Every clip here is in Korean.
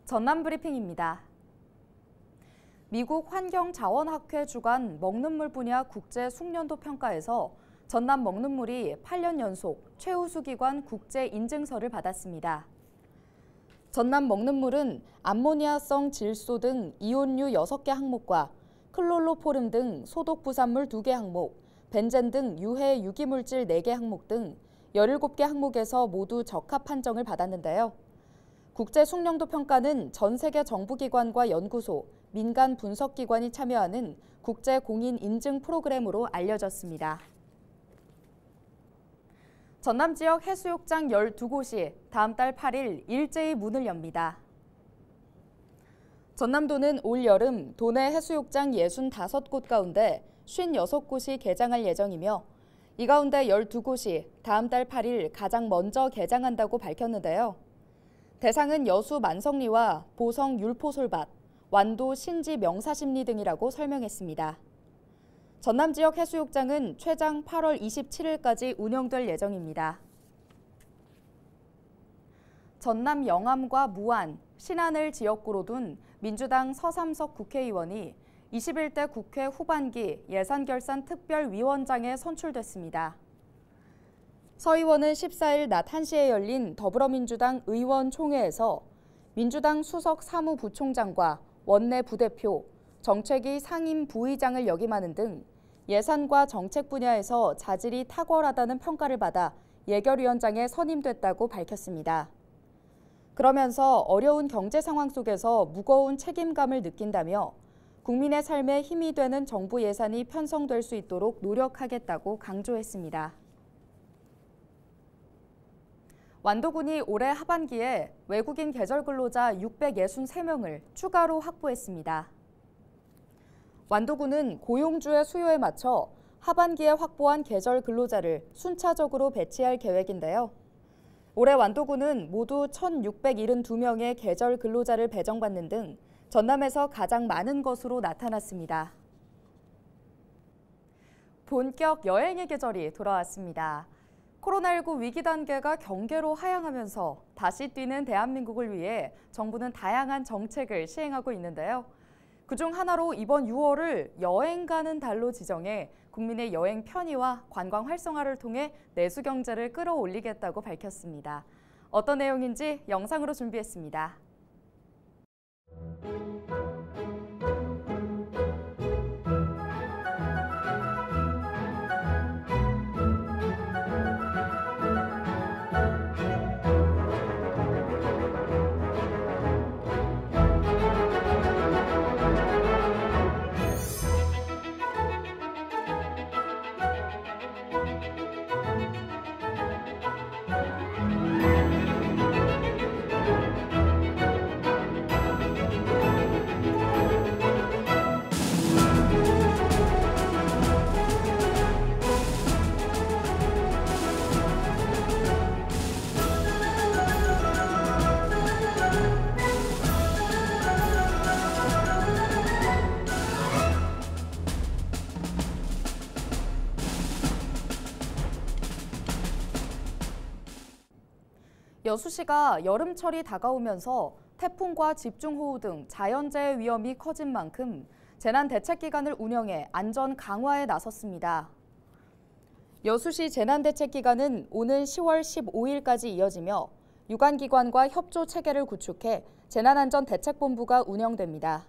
전남브리핑입니다. 미국 환경자원학회 주관 먹는 물 분야 국제 숙련도 평가에서 전남 먹는 물이 8년 연속 최우수 기관 국제 인증서를 받았습니다. 전남 먹는 물은 암모니아성 질소 등 이온류 6개 항목과 클로로포름 등 소독 부산물 2개 항목, 벤젠 등 유해 유기물질 4개 항목 등 17개 항목에서 모두 적합 판정을 받았는데요. 국제 숙련도 평가는 전 세계 정부기관과 연구소, 민간 분석기관이 참여하는 국제 공인 인증 프로그램으로 알려졌습니다. 전남 지역 해수욕장 12곳이 다음 달 8일 일제히 문을 엽니다. 전남도는 올 여름 도내 해수욕장 65곳 가운데 56곳이 개장할 예정이며 이 가운데 12곳이 다음 달 8일 가장 먼저 개장한다고 밝혔는데요. 대상은 여수 만성리와 보성 율포솔밭, 완도 신지 명사심리 등이라고 설명했습니다. 전남 지역 해수욕장은 최장 8월 27일까지 운영될 예정입니다. 전남 영암과 무안, 신안을 지역구로 둔 민주당 서삼석 국회의원이 21대 국회 후반기 예산결산 특별위원장에 선출됐습니다. 서 의원은 14일 낮 1시에 열린 더불어민주당 의원총회에서 민주당 수석 사무부총장과 원내 부대표, 정책위 상임 부의장을 역임하는 등 예산과 정책 분야에서 자질이 탁월하다는 평가를 받아 예결위원장에 선임됐다고 밝혔습니다. 그러면서 어려운 경제 상황 속에서 무거운 책임감을 느낀다며 국민의 삶에 힘이 되는 정부 예산이 편성될 수 있도록 노력하겠다고 강조했습니다. 완도군이 올해 하반기에 외국인 계절 근로자 663명을 추가로 확보했습니다. 완도군은 고용주의 수요에 맞춰 하반기에 확보한 계절 근로자를 순차적으로 배치할 계획인데요. 올해 완도군은 모두 1,672명의 계절 근로자를 배정받는 등 전남에서 가장 많은 것으로 나타났습니다. 본격 여행의 계절이 돌아왔습니다. 코로나19 위기 단계가 경계로 하향하면서 다시 뛰는 대한민국을 위해 정부는 다양한 정책을 시행하고 있는데요. 그중 하나로 이번 6월을 여행 가는 달로 지정해 국민의 여행 편의와 관광 활성화를 통해 내수 경제를 끌어올리겠다고 밝혔습니다. 어떤 내용인지 영상으로 준비했습니다. 여수시가 여름철이 다가오면서 태풍과 집중호우 등 자연재해 위험이 커진 만큼 재난대책기간을 운영해 안전 강화에 나섰습니다. 여수시 재난대책기간은 오는 10월 15일까지 이어지며 유관기관과 협조체계를 구축해 재난안전대책본부가 운영됩니다.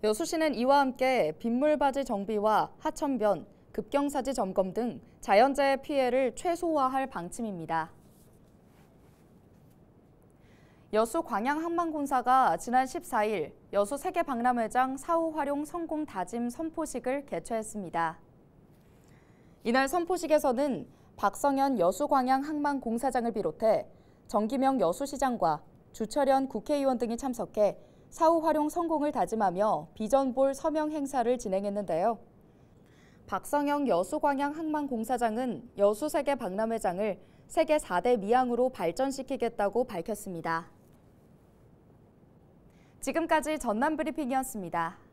여수시는 이와 함께 빗물바지 정비와 하천변, 급경사지 점검 등 자연재해 피해를 최소화할 방침입니다. 여수 광양항만공사가 지난 14일 여수 세계박람회장 사후 활용 성공 다짐 선포식을 개최했습니다. 이날 선포식에서는 박성현 여수광양항만공사장을 비롯해 정기명 여수시장과 주철현 국회의원 등이 참석해 사후 활용 성공을 다짐하며 비전볼 서명 행사를 진행했는데요. 박성현 여수광양항만공사장은 여수 세계박람회장을 세계 4대 미항으로 발전시키겠다고 밝혔습니다. 지금까지 전남브리핑이었습니다.